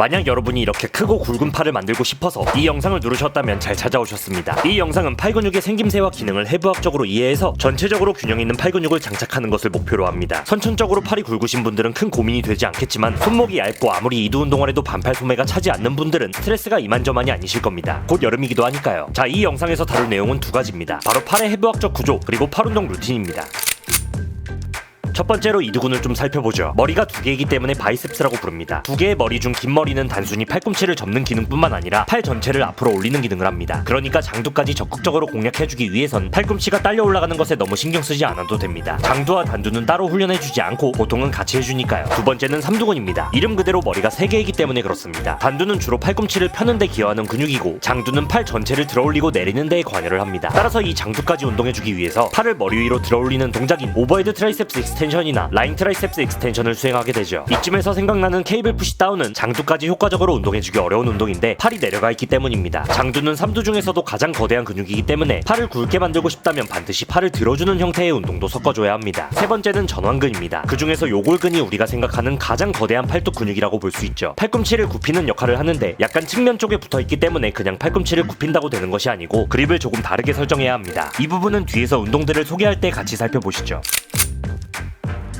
만약 여러분이 이렇게 크고 굵은 팔을 만들고 싶어서 이 영상을 누르셨다면 잘 찾아오셨습니다. 이 영상은 팔 근육의 생김새와 기능을 해부학적으로 이해해서 전체적으로 균형 있는 팔 근육을 장착하는 것을 목표로 합니다. 선천적으로 팔이 굵으신 분들은 큰 고민이 되지 않겠지만 손목이 얇고 아무리 이두 운동을 해도 반팔 소매가 차지 않는 분들은 스트레스가 이만저만이 아니실 겁니다. 곧 여름이기도 하니까요. 자, 이 영상에서 다룰 내용은 두 가지입니다. 바로 팔의 해부학적 구조 그리고 팔 운동 루틴입니다. 첫 번째로 이두근을 좀 살펴보죠. 머리가 두 개이기 때문에 바이셉스라고 부릅니다. 두 개의 머리 중 긴 머리는 단순히 팔꿈치를 접는 기능뿐만 아니라 팔 전체를 앞으로 올리는 기능을 합니다. 그러니까 장두까지 적극적으로 공략해주기 위해선 팔꿈치가 딸려 올라가는 것에 너무 신경 쓰지 않아도 됩니다. 장두와 단두는 따로 훈련해주지 않고 보통은 같이 해주니까요. 두 번째는 삼두근입니다. 이름 그대로 머리가 세 개이기 때문에 그렇습니다. 단두는 주로 팔꿈치를 펴는 데 기여하는 근육이고 장두는 팔 전체를 들어올리고 내리는 데에 관여를 합니다. 따라서 이 장두까지 운동해주기 위해서 팔을 머리 위로 들어올리는 동작인 오버헤드 트라이셉스 익스텐션이나 라인 트라이셉스 익스텐션을 수행하게 되죠. 이쯤에서 생각나는 케이블 푸시다운은 장두까지 효과적으로 운동해주기 어려운 운동인데 팔이 내려가 있기 때문입니다. 장두는 삼두 중에서도 가장 거대한 근육이기 때문에 팔을 굵게 만들고 싶다면 반드시 팔을 들어주는 형태의 운동도 섞어줘야 합니다. 세 번째는 전완근입니다. 그 중에서 요골근이 우리가 생각하는 가장 거대한 팔뚝 근육이라고 볼 수 있죠. 팔꿈치를 굽히는 역할을 하는데 약간 측면 쪽에 붙어있기 때문에 그냥 팔꿈치를 굽힌다고 되는 것이 아니고 그립을 조금 다르게 설정해야 합니다. 이 부분은 뒤에서 운동들을 소개할 때 같이 살펴보시죠.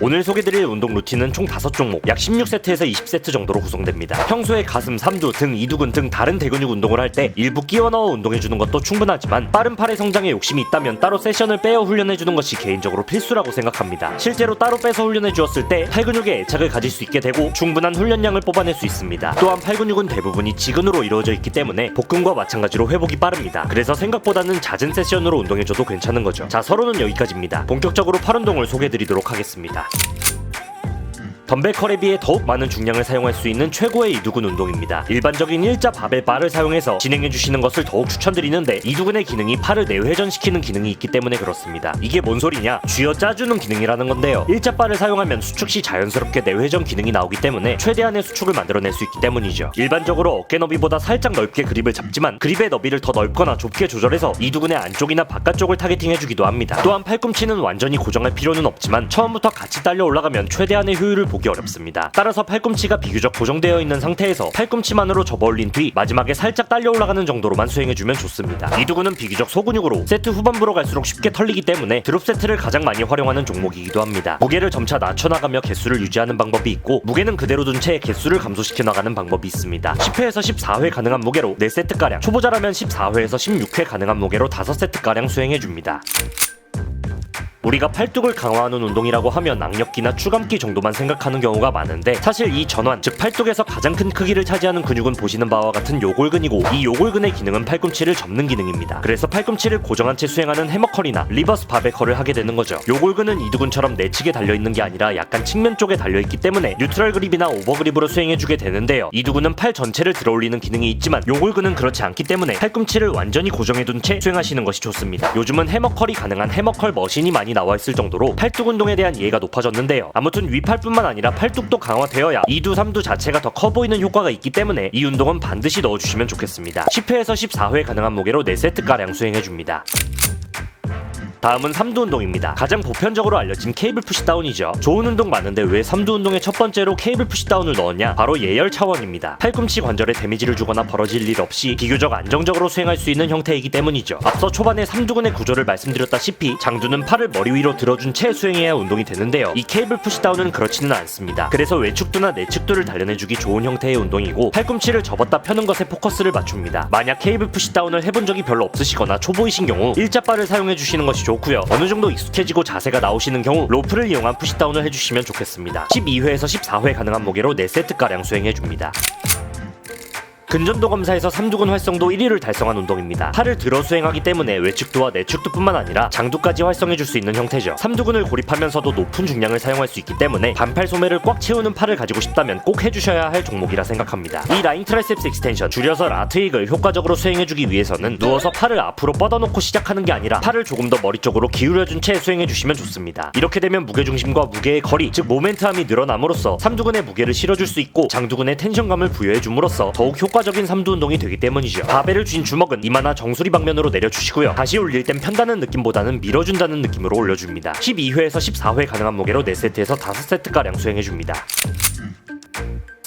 오늘 소개드릴 운동 루틴은 총 5종목, 약 16세트에서 20세트 정도로 구성됩니다. 평소에 가슴, 삼두, 등, 이두근 등 다른 대근육 운동을 할 때 일부 끼워 넣어 운동해주는 것도 충분하지만 빠른 팔의 성장에 욕심이 있다면 따로 세션을 빼어 훈련해주는 것이 개인적으로 필수라고 생각합니다. 실제로 따로 빼서 훈련해주었을 때 팔 근육에 애착을 가질 수 있게 되고 충분한 훈련량을 뽑아낼 수 있습니다. 또한 팔 근육은 대부분이 지근으로 이루어져 있기 때문에 복근과 마찬가지로 회복이 빠릅니다. 그래서 생각보다는 잦은 세션으로 운동해줘도 괜찮은 거죠. 자, 서론은 여기까지입니다. 본격적으로 팔 운동을 소개해드리도록 하겠습니다. 덤벨 컬에 비해 더욱 많은 중량을 사용할 수 있는 최고의 이두근 운동입니다. 일반적인 일자 바벨 바를 사용해서 진행해주시는 것을 더욱 추천드리는데 이두근의 기능이 팔을 내회전시키는 기능이 있기 때문에 그렇습니다. 이게 뭔 소리냐? 쥐어 짜주는 기능이라는 건데요. 일자 바를 사용하면 수축 시 자연스럽게 내회전 기능이 나오기 때문에 최대한의 수축을 만들어낼 수 있기 때문이죠. 일반적으로 어깨 너비보다 살짝 넓게 그립을 잡지만 그립의 너비를 더 넓거나 좁게 조절해서 이두근의 안쪽이나 바깥쪽을 타겟팅해주기도 합니다. 또한 팔꿈치는 완전히 고정할 필요는 없지만 처음부터 같이 딸려 올라가면 최대한의 효율을 보기 어렵습니다. 따라서 팔꿈치가 비교적 고정되어 있는 상태에서 팔꿈치만으로 접어올린 뒤 마지막에 살짝 딸려 올라가는 정도로만 수행해주면 좋습니다. 이두근은 비교적 소근육으로 세트 후반부로 갈수록 쉽게 털리기 때문에 드롭 세트를 가장 많이 활용하는 종목이기도 합니다. 무게를 점차 낮춰나가며 개수를 유지하는 방법이 있고 무게는 그대로 둔 채 개수를 감소시켜 나가는 방법이 있습니다. 10회에서 14회 가능한 무게로 4세트가량, 초보자라면 14회에서 16회 가능한 무게로 5세트가량 수행해줍니다. 우리가 팔뚝을 강화하는 운동이라고 하면 악력기나 추감기 정도만 생각하는 경우가 많은데 사실 이 전완, 즉 팔뚝에서 가장 큰 크기를 차지하는 근육은 보시는 바와 같은 요골근이고 이 요골근의 기능은 팔꿈치를 접는 기능입니다. 그래서 팔꿈치를 고정한 채 수행하는 해머컬이나 리버스 바벨컬을 하게 되는 거죠. 요골근은 이두근처럼 내측에 달려있는 게 아니라 약간 측면 쪽에 달려있기 때문에 뉴트럴 그립이나 오버 그립으로 수행해주게 되는데요. 이두근은 팔 전체를 들어올리는 기능이 있지만 요골근은 그렇지 않기 때문에 팔꿈치를 완전히 고정해둔 채 수행하시는 것이 좋습니다. 요즘은 해머컬이 가능한 해머컬 머신이 많이 나와 있을 정도로 팔뚝 운동에 대한 이해가 높아졌는데요. 아무튼 위팔뿐만 아니라 팔뚝도 강화되어야 이두, 삼두 자체가 더 커 보이는 효과가 있기 때문에 이 운동은 반드시 넣어주시면 좋겠습니다. 10회에서 14회 가능한 무게로 4세트가량 수행해줍니다. 다음은 삼두 운동입니다. 가장 보편적으로 알려진 케이블 푸시다운이죠. 좋은 운동 많은데 왜 삼두 운동의 첫 번째로 케이블 푸시다운을 넣었냐? 바로 예열 차원입니다. 팔꿈치 관절에 데미지를 주거나 벌어질 일 없이 비교적 안정적으로 수행할 수 있는 형태이기 때문이죠. 앞서 초반에 삼두근의 구조를 말씀드렸다시피 장두는 팔을 머리 위로 들어준 채 수행해야 운동이 되는데요. 이 케이블 푸시다운은 그렇지는 않습니다. 그래서 외측두나 내측두를 단련해주기 좋은 형태의 운동이고 팔꿈치를 접었다 펴는 것에 포커스를 맞춥니다. 만약 케이블 푸시다운을 해본 적이 별로 없으시거나 초보이신 경우 일자바를 사용해주시는 것이 좋고요. 어느 정도 익숙해지고 자세가 나오시는 경우 로프를 이용한 푸시다운을 해주시면 좋겠습니다. 12회에서 14회 가능한 무게로 4세트가량 수행해줍니다. 근전도 검사에서 삼두근 활성도 1위를 달성한 운동입니다. 팔을 들어 수행하기 때문에 외측두와 내측두뿐만 아니라 장두까지 활성해줄 수 있는 형태죠. 삼두근을 고립하면서도 높은 중량을 사용할 수 있기 때문에 반팔 소매를 꽉 채우는 팔을 가지고 싶다면 꼭 해주셔야 할 종목이라 생각합니다. 이 라인 트라이셉스 익스텐션, 줄여서 라트윅을 효과적으로 수행해주기 위해서는 누워서 팔을 앞으로 뻗어놓고 시작하는 게 아니라 팔을 조금 더 머리 쪽으로 기울여준 채 수행해주시면 좋습니다. 이렇게 되면 무게중심과 무게의 거리, 즉 모멘트함이 늘어남으로써 삼두근의 무게를 실어줄 수 있고 장두근의 텐션감을 부여해줌으로써 더욱 효과적인 삼두 운동이 되기 때문이죠. 바벨을 쥔 주먹은 이마나 정수리 방면으로 내려주시고요. 다시 올릴 땐 편다는 느낌보다는 밀어준다는 느낌으로 올려줍니다. 12회에서 14회 가능한 무게로 4세트에서 5세트가량 수행해줍니다.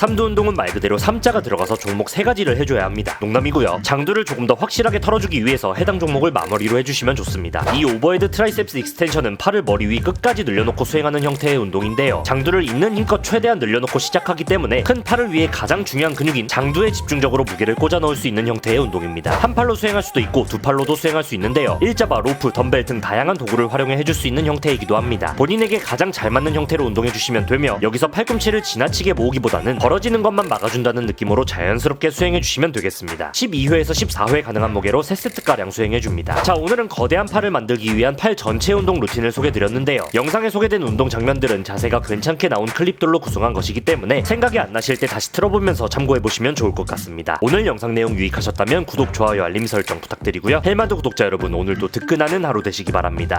삼두 운동은 말 그대로 3자가 들어가서 종목 3가지를 해줘야 합니다. 농담이고요. 장두를 조금 더 확실하게 털어주기 위해서 해당 종목을 마무리로 해주시면 좋습니다. 이 오버헤드 트라이셉스 익스텐션은 팔을 머리 위 끝까지 늘려놓고 수행하는 형태의 운동인데요. 장두를 있는 힘껏 최대한 늘려놓고 시작하기 때문에 큰 팔을 위해 가장 중요한 근육인 장두에 집중적으로 무게를 꽂아 넣을 수 있는 형태의 운동입니다. 한 팔로 수행할 수도 있고 두 팔로도 수행할 수 있는데요. 일자바, 로프, 덤벨 등 다양한 도구를 활용해 해줄 수 있는 형태이기도 합니다. 본인에게 가장 잘 맞는 형태로 운동해주시면 되며 여기서 팔꿈치를 지나치게 모으기보다는 벌어지는 것만 막아준다는 느낌으로 자연스럽게 수행해주시면 되겠습니다. 12회에서 14회 가능한 무게로 3세트가량 수행해줍니다. 자, 오늘은 거대한 팔을 만들기 위한 팔 전체 운동 루틴을 소개드렸는데요. 영상에 소개된 운동 장면들은 자세가 괜찮게 나온 클립들로 구성한 것이기 때문에 생각이 안 나실 때 다시 틀어보면서 참고해보시면 좋을 것 같습니다. 오늘 영상 내용 유익하셨다면 구독, 좋아요, 알림 설정 부탁드리고요. 헬마드 구독자 여러분, 오늘도 뜨끈하는 하루 되시기 바랍니다.